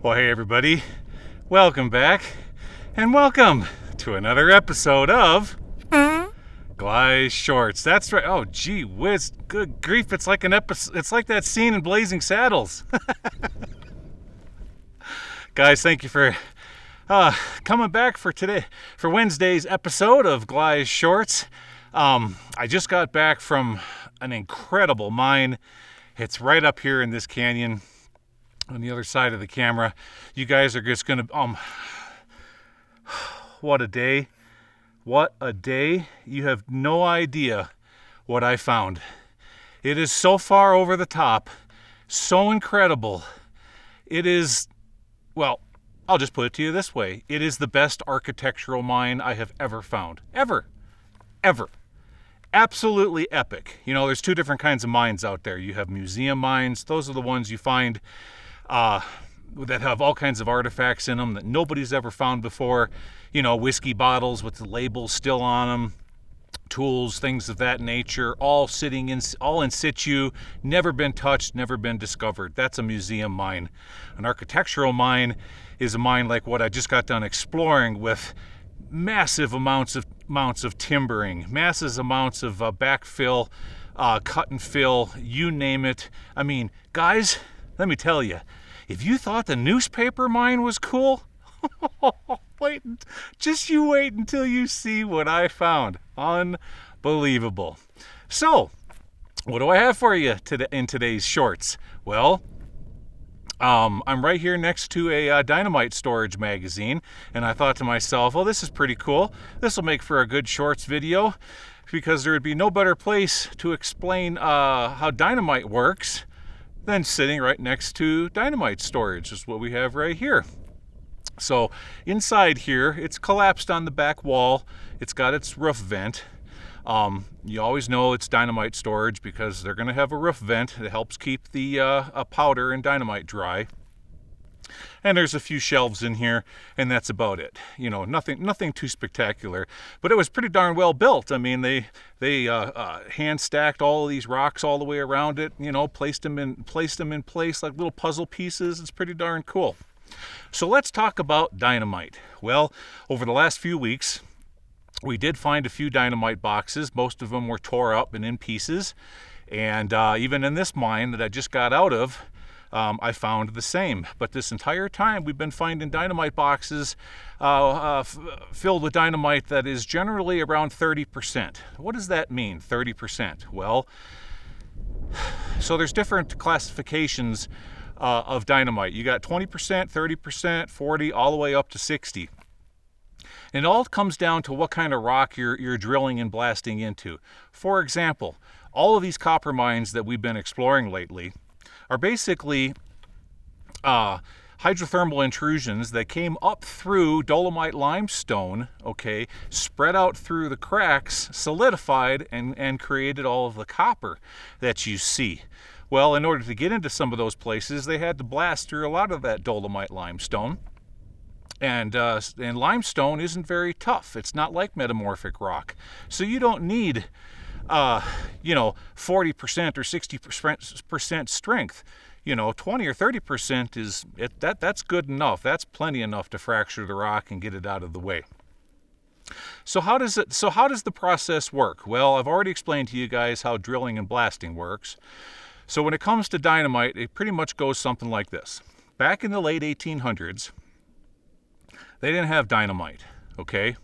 Well, hey everybody, welcome back, and welcome to another episode of Gly Shorts. That's right. Oh, gee whiz, good grief! It's like an episode. It's like that scene in Blazing Saddles. Guys, thank you for coming back for Wednesday's episode of Gly Shorts. I just got back from an incredible mine. It's right up here in this canyon on the other side of the camera. You guys are just gonna what a day. What a day. You have no idea what I found. It is so far over the top, so incredible. It is, well, I'll just put it to you this way. It is the best architectural mine I have ever found. Ever. Absolutely epic. You know, there's two different kinds of mines out there. You have museum mines. Those are the ones you find that have all kinds of artifacts in them that nobody's ever found before. You know, whiskey bottles with the labels still on them, tools, things of that nature, all in situ, never been touched, never been discovered. That's a museum mine. An architectural mine is a mine like what I just got done exploring, with massive amounts of timbering, massive amounts of backfill, cut and fill, you name it. I mean, guys, let me tell you, if you thought the newspaper mine was cool, just you wait until you see what I found. Unbelievable. So, what do I have for you in today's shorts? Well, I'm right here next to a Dynamite storage magazine, and I thought to myself, well, this is pretty cool. This will make for a good shorts video, because there would be no better place to explain how Dynamite works than sitting right next to Dynamite storage, is what we have right here. So inside here, it's collapsed on the back wall. It's got its roof vent. You always know it's Dynamite storage because they're going to have a roof vent that helps keep the powder and dynamite dry. And there's a few shelves in here, and that's about it. You know, nothing too spectacular, but it was pretty darn well built. I mean, they hand stacked all of these rocks all the way around it. You know, placed them in place like little puzzle pieces. It's pretty darn cool. So let's talk about dynamite. Well, over the last few weeks, we did find a few dynamite boxes. Most of them were tore up and in pieces. And even in this mine that I just got out of, I found the same. But this entire time, we've been finding dynamite boxes filled with dynamite that is generally around 30%. What does that mean, 30%? Well, so there's different classifications of dynamite. You got 20%, 30%, 40, all the way up to 60. And it all comes down to what kind of rock you're drilling and blasting into. For example, all of these copper mines that we've been exploring lately are basically hydrothermal intrusions that came up through dolomite limestone, okay, spread out through the cracks, solidified, and created all of the copper that you see. Well, in order to get into some of those places, they had to blast through a lot of that dolomite limestone. And limestone isn't very tough. It's not like metamorphic rock. So you don't need, 40% or 60% strength. 20 or 30% that's good enough. That's plenty enough to fracture the rock and get it out of the way. So how does the process work? Well, I've already explained to you guys how drilling and blasting works. So when it comes to dynamite, it pretty much goes something like this. Back in the late 1800s, they didn't have dynamite, okay?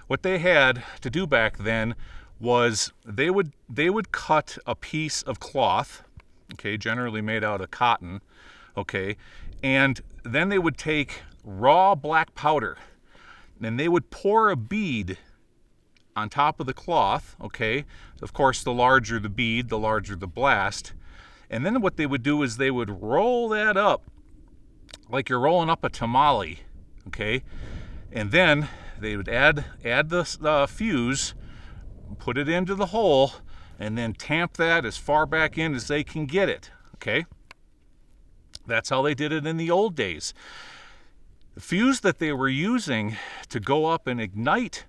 What they had to do back then was they would cut a piece of cloth, okay, generally made out of cotton, okay, and then they would take raw black powder, and they would pour a bead on top of the cloth, okay? Of course, the larger the bead, the larger the blast. And then what they would do is they would roll that up like you're rolling up a tamale, okay? And then they would add the fuse, put it into the hole, and then tamp that as far back in as they can get it, okay? That's how they did it in the old days. The fuse that they were using to go up and ignite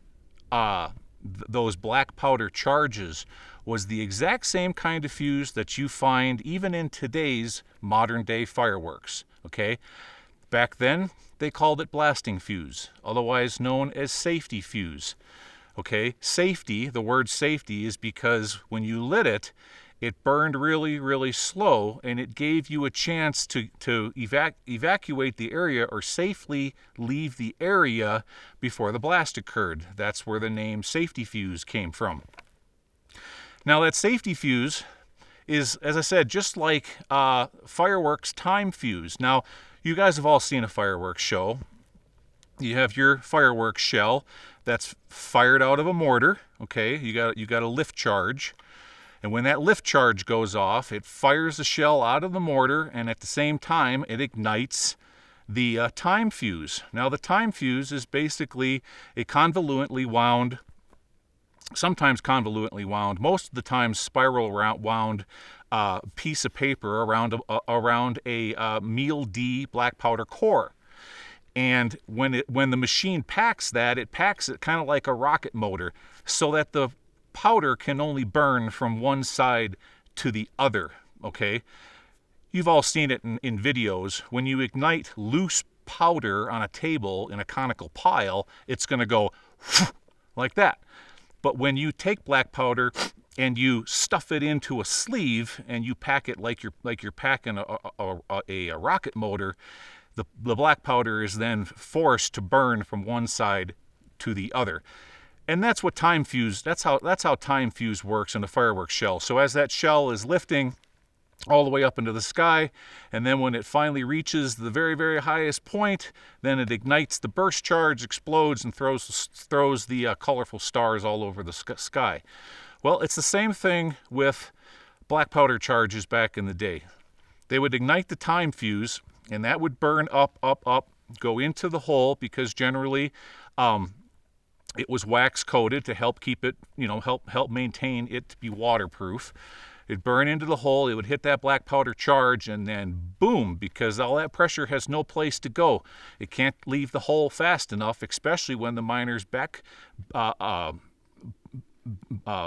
those black powder charges was the exact same kind of fuse that you find even in today's modern day fireworks, okay? Back then, they called it blasting fuse, otherwise known as safety fuse. Okay, safety, the word safety is because when you lit it, it burned really, really slow, and it gave you a chance to evacuate the area or safely leave the area before the blast occurred. That's where the name safety fuse came from. Now that safety fuse is, as I said, just like fireworks time fuse. Now, you guys have all seen a fireworks show. You have your fireworks shell that's fired out of a mortar. Okay, you got a lift charge, and when that lift charge goes off, it fires the shell out of the mortar, and at the same time, it ignites the time fuse. Now, the time fuse is basically a convolutedly wound, sometimes convolutedly wound, most of the time spiral wound piece of paper around a meal D black powder core. And when the machine packs that, it packs it kind of like a rocket motor, so that the powder can only burn from one side to the other. Okay, you've all seen it in videos. When you ignite loose powder on a table in a conical pile, it's going to go like that. But when you take black powder and you stuff it into a sleeve and you pack it like you're packing a rocket motor, the black powder is then forced to burn from one side to the other. And that's what time fuse, that's how time fuse works in a fireworks shell. So as that shell is lifting all the way up into the sky, and then when it finally reaches the very, very highest point, then it ignites the burst charge, explodes, and throws the colorful stars all over the sky. Well, it's the same thing with black powder charges back in the day. They would ignite the time fuse, and that would burn up, go into the hole, because generally it was wax coated to help keep it, help maintain it to be waterproof. It'd burn into the hole, it would hit that black powder charge, and then boom, because all that pressure has no place to go. It can't leave the hole fast enough, especially when the miners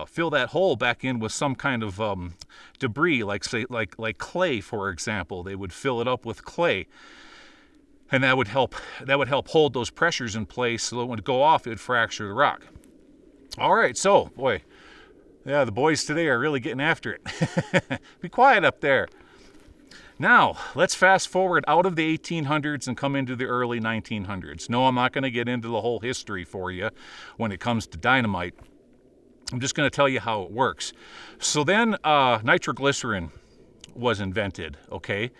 fill that hole back in with some kind of debris, like clay, for example. They would fill it up with clay, and that would help hold those pressures in place, so that when it would go off, it would fracture the rock. All right, so boy, yeah, the boys today are really getting after it. Be quiet up there. Now, let's fast forward out of the 1800s and come into the early 1900s. No, I'm not going to get into the whole history for you when it comes to dynamite. I'm just going to tell you how it works. So then nitroglycerin was invented, okay?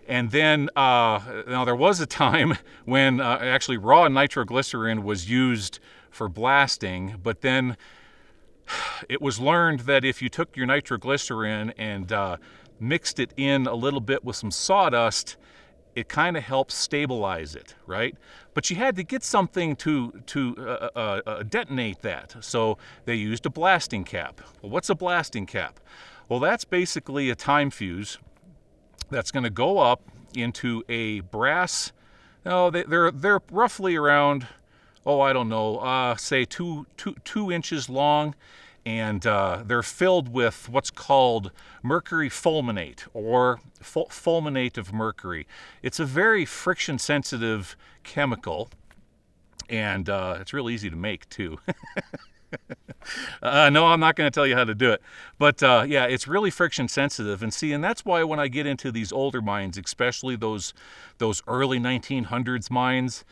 And then, now there was a time when actually raw nitroglycerin was used for blasting, but then it was learned that if you took your nitroglycerin and mixed it in a little bit with some sawdust, it kind of helps stabilize it, right? But you had to get something to detonate that. So they used a blasting cap. Well, what's a blasting cap? Well, that's basically a time fuse that's going to go up into a brass. They're roughly around, say 2 inches long, and they're filled with what's called mercury fulminate, or fulminate of mercury. It's a very friction-sensitive chemical, and it's real easy to make too. No, I'm not going to tell you how to do it, but yeah, it's really friction sensitive. And that's why when I get into these older mines, especially those early 1900s mines,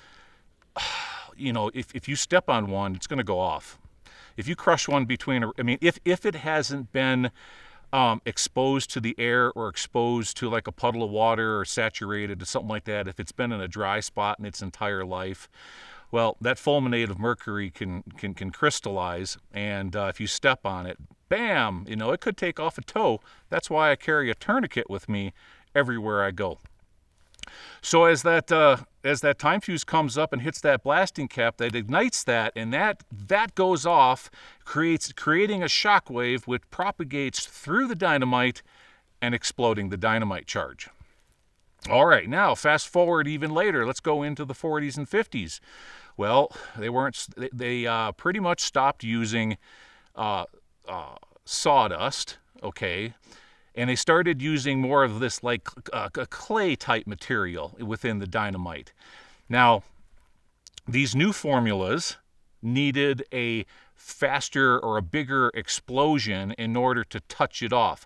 if you step on one, it's going to go off. If you crush one if it hasn't been exposed to the air or exposed to like a puddle of water or saturated or something like that, if it's been in a dry spot in its entire life, well, that fulminate of mercury can crystallize, and if you step on it, bam, it could take off a toe. That's why I carry a tourniquet with me everywhere I go. So as that time fuse comes up and hits that blasting cap, that ignites that, and that goes off, creating a shock wave which propagates through the dynamite and exploding the dynamite charge. All right, now fast forward even later. Let's go into the 40s and 50s. Well, they pretty much stopped using sawdust, okay, And they started using more of this like a clay type material within the dynamite. Now, these new formulas needed a faster or a bigger explosion in order to touch it off.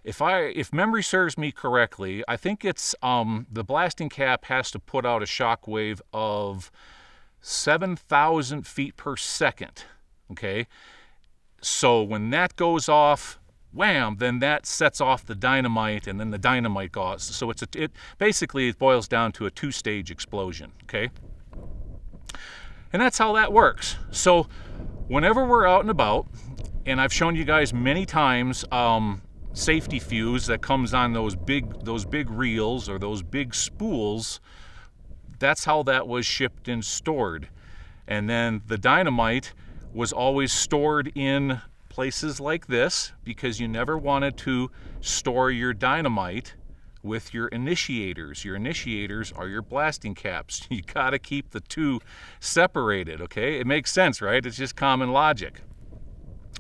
If memory serves me correctly, I think it's the blasting cap has to put out a shock wave of 7,000 feet per second. Okay, so when that goes off, wham, then that sets off the dynamite, and then the dynamite goes. So it basically boils down to a two-stage explosion. Okay, and that's how that works. So whenever we're out and about, and I've shown you guys many times, safety fuse that comes on those big reels or those big spools, that's how that was shipped and stored. And then the dynamite was always stored in places like this, because you never wanted to store your dynamite with your initiators. Your initiators are your blasting caps. You gotta keep the two separated, okay? It makes sense, right? It's just common logic.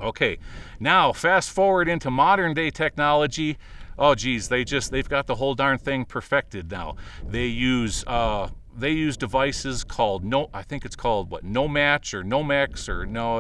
Okay, now fast forward into modern day technology. Oh geez, they've got the whole darn thing perfected now. They use devices called No Match or Nomex, or no,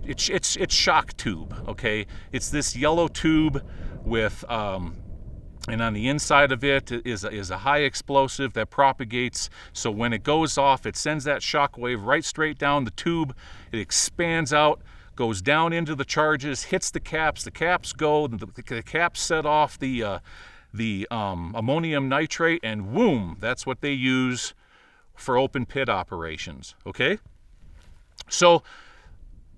it's shock tube. Okay, it's this yellow tube with and on the inside of it is a high explosive that propagates. So when it goes off, it sends that shock wave right straight down the tube. It expands out, goes down into the charges, hits the caps. The caps go. The caps set off the ammonium nitrate, and whoom, that's what they use for open pit operations. Okay, so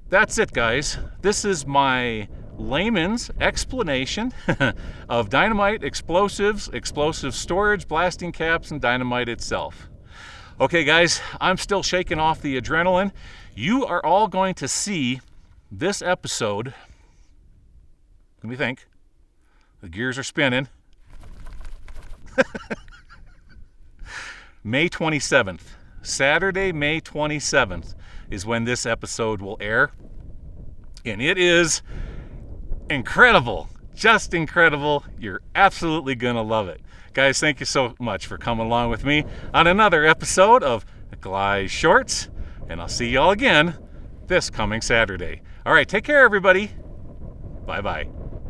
that's it, guys. This is my layman's explanation of dynamite, explosives, explosive storage, blasting caps, and dynamite itself. Okay, guys, I'm still shaking off the adrenaline. You are all going to see this episode. Let me think. The gears are spinning. May 27th. Saturday, May 27th is when this episode will air. And it is incredible. Just incredible. You're absolutely going to love it. Guys, thank you so much for coming along with me on another episode of Gly Shorts. And I'll see y'all again this coming Saturday. All right, take care, everybody. Bye-bye.